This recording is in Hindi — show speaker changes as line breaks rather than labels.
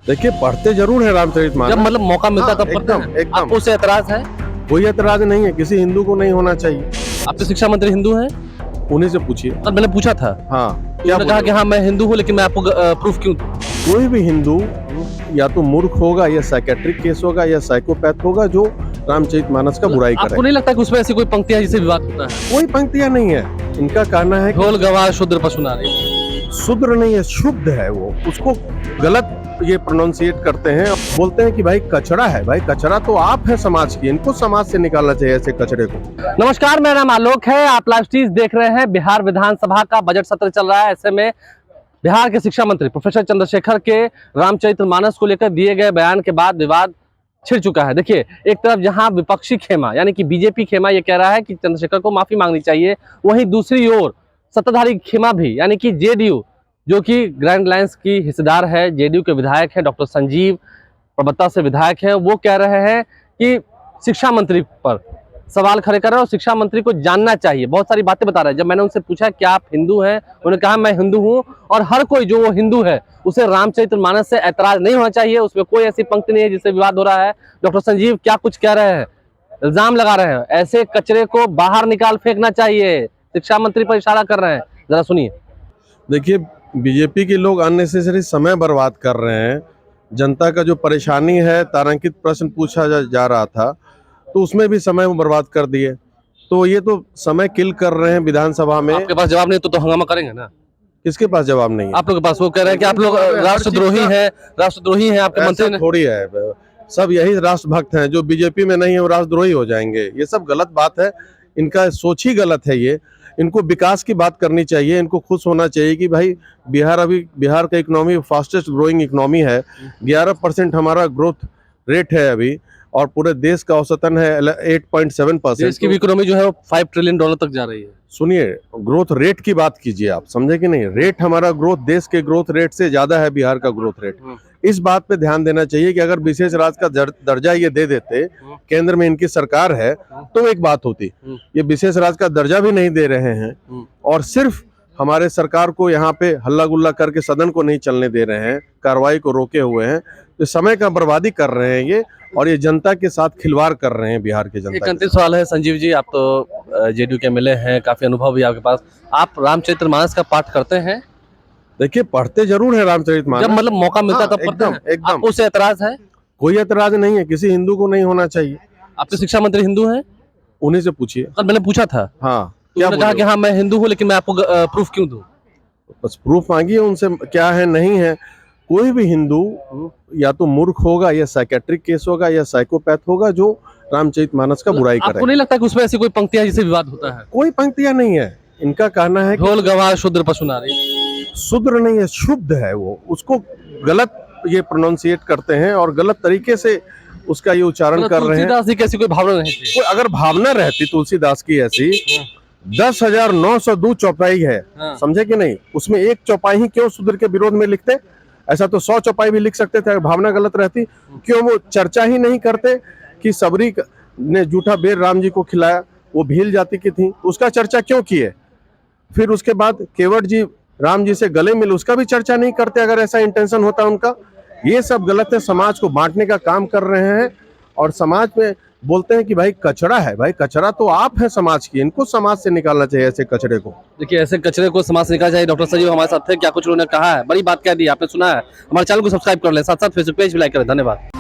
देखिए पढ़ते जरूर है रामचरितमानस।
जब मतलब मौका मिलता है तब पढ़ते
एकदम
हैं।
एकदम
आपको उससे एतराज है?
कोई एतराज नहीं है, किसी हिंदू को नहीं होना चाहिए।
आपके शिक्षा मंत्री हिंदू हैं?
उन्हीं से पूछिए।
और मैंने पूछा था,
हाँ
क्या उन्होंने कहा कि हाँ मैं हिंदू हूँ, लेकिन मैं आपको प्रूफ क्यों दूं?
कोई भी हिंदू या तो मूर्ख होगा या साइकेट्रिक केस होगा या साइकोपैथ होगा जो रामचरितमानस का बुराई
आपको
करे।
नहीं लगता कि उसमें ऐसी कोई पंक्तियां जिससे विवाद होता है?
कोई पंक्तियां नहीं है। इनका कहना है कि
ढोल गवाह शूद्र पशु नारी।
शुद्र नहीं है, शुद्ध है वो। उसको गलत ये प्रोनाउंसिएट करते हैं, बोलते हैं कि भाई कचरा है। भाई कचरा तो आप है समाज की, इनको समाज से निकालना चाहिए ऐसे कचरे को।
नमस्कार, मेरा नाम आलोक है। आप लाइव स्ट्रीम देख रहे हैं। बिहार विधानसभा का बजट सत्र चल रहा है। ऐसे में बिहार के शिक्षा मंत्री प्रोफेसर चंद्रशेखर के रामचरितमानस को लेकर दिए गए बयान के बाद विवाद छिड़ चुका है। देखिए, एक तरफ जहां विपक्षी खेमा यानी कि बीजेपी खेमा ये कह रहा है कि चंद्रशेखर को माफी मांगनी चाहिए, वहीं दूसरी ओर सत्ताधारी खेमा भी यानी कि जेडीयू, जो कि ग्रैंड लाइंस की हिस्सेदार है, जेडीयू के विधायक है डॉक्टर संजीव, प्रबत्ता से विधायक है, वो कह रहे हैं कि शिक्षा मंत्री पर सवाल खड़े कर रहे हैं और शिक्षा मंत्री को जानना चाहिए। बहुत सारी बातें बता रहे हैं। जब मैंने उनसे पूछा क्या आप हिंदू हैं, उन्होंने कहा मैं हिंदू हूं और हर कोई जो वो हिंदू है उसे रामचरितमानस से ऐतराज नहीं होना चाहिए, उसमें कोई ऐसी पंक्ति नहीं है जिससे विवाद हो रहा है। डॉक्टर संजीव क्या कुछ कह रहे हैं, इल्जाम लगा रहे हैं, ऐसे कचरे को बाहर निकाल फेंकना चाहिए, शिक्षा मंत्री पर इशारा कर रहे हैं। जरा सुनिए।
देखिए, बीजेपी के लोग अननेसेसरी समय बर्बाद कर रहे हैं। जनता का जो परेशानी है, तारांकित प्रश्न पूछा जा रहा था तो उसमें भी समय बर्बाद कर दिए। तो ये तो समय किल कर रहे हैं विधानसभा में।
आपके पास जवाब नहीं तो हंगामा करेंगे ना?
किसके पास जवाब नहीं है?
आप लोग के पास। वो कह रहे हैं कि आप लोग राष्ट्रद्रोही हैं, राष्ट्रद्रोही हैं आपके मंत्री ने।
थोड़ी है, सब यही राष्ट्रभक्त हैं। जो बीजेपी में नहीं है वो राष्ट्रद्रोही हो जाएंगे। ये सब गलत बात है, इनका सोच ही गलत है। ये इनको विकास की बात करनी चाहिए, इनको खुश होना चाहिए कि भाई बिहार का इकोनॉमी फास्टेस्ट ग्रोइंग इकोनॉमी है। 11% हमारा ग्रोथ रेट है अभी, और पूरे देश का औसतन है 8.7%।
देश की इकोनॉमी जो है वो $5 ट्रिलियन तक जा रही है।
सुनिए, ग्रोथ रेट की बात कीजिए, आप समझे कि नहीं? रेट हमारा ग्रोथ देश के ग्रोथ रेट से ज्यादा है बिहार का ग्रोथ रेट। इस बात पे ध्यान देना चाहिए कि अगर विशेष राज्य का दर्जा ये दे देते, केंद्र में इनकी सरकार है, तो एक बात होती। ये विशेष राज्य का दर्जा भी नहीं दे रहे हैं और सिर्फ हमारे सरकार को यहाँ पे हल्ला गुल्ला करके सदन को नहीं चलने दे रहे हैं, कार्रवाई को रोके हुए हैं। तो समय का बर्बादी कर रहे हैं ये, और ये जनता के साथ खिलवाड़ कर रहे हैं बिहार के जनता।
एक अंतिम सवाल है संजीव जी, आप तो जेडीयू के एमएलए हैं, काफी अनुभव भी आपके पास, आप रामचरितमानस का पाठ करते हैं?
देखिए पढ़ते जरूर है रामचरितमानस।
जब मतलब मौका मिलता है तब पढ़ते हैं।
एकदम
आपको उससे एतराज है?
कोई एतराज नहीं है, किसी हिंदू को नहीं होना चाहिए।
आपके शिक्षा मंत्री हिंदू हैं?
उन्हीं से पूछिए।
और मैंने पूछा था,
हाँ
उन्होंने कहा कि हाँ मैं हिंदू हूँ, लेकिन मैं आपको प्रूफ क्यों दूं?
बस प्रूफ मांगिए उनसे, क्या है नहीं है। कोई भी हिंदू या तो मूर्ख होगा या साइकेट्रिक केस होगा या साइकोपैथ होगा जो रामचरितमानस का बुराई करे।
आपको नहीं लगता कि उसमें ऐसी कोई पंक्तियां जिससे विवाद होता है?
कोई पंक्तियां नहीं है। इनका कहना है कि
ढोल गवाह शूद्र पशु नारी।
शुद्र नहीं है, शुद्ध है वो। उसको गलत ये प्रोनाउंसिएट करते हैं और गलत तरीके से उसका ये उच्चारण कर रहे हैं।
तुलसीदास जी की ऐसी कोई भावना नहीं थी?
कोई अगर भावना रहती तुलसीदास की ऐसी, 10,902 चौपाई है, समझे कि नहीं? उसमें एक चौपाई ही क्यों शूद्र के विरोध में लिखते? ऐसा तो 100 चौपाई भी लिख सकते थे अगर भावना गलत रहती। क्यों वो चर्चा ही नहीं करते कि सबरी ने जूठा बेर राम जी को खिलाया, वो भील जाति की थी, उसका चर्चा क्यों किए? फिर उसके बाद केवट जी राम जी से गले मिले, उसका भी चर्चा नहीं करते अगर ऐसा इंटेंशन होता उनका। ये सब गलत है, समाज को बांटने का काम कर रहे हैं और समाज में बोलते हैं कि भाई कचरा है। भाई कचरा तो आप है समाज की, इनको समाज से निकालना चाहिए ऐसे कचरे को।
देखिए, ऐसे कचरे को समाज से निकालना चाहिए। डॉक्टर संजीव हमारे साथ थे, क्या कुछ उन्होंने कहा है, बड़ी बात कह दी, आपने सुना है। हमारे चैनल को सब्सक्राइब कर लें, साथ साथ फेसबुक पेज भी लाइक करें। धन्यवाद।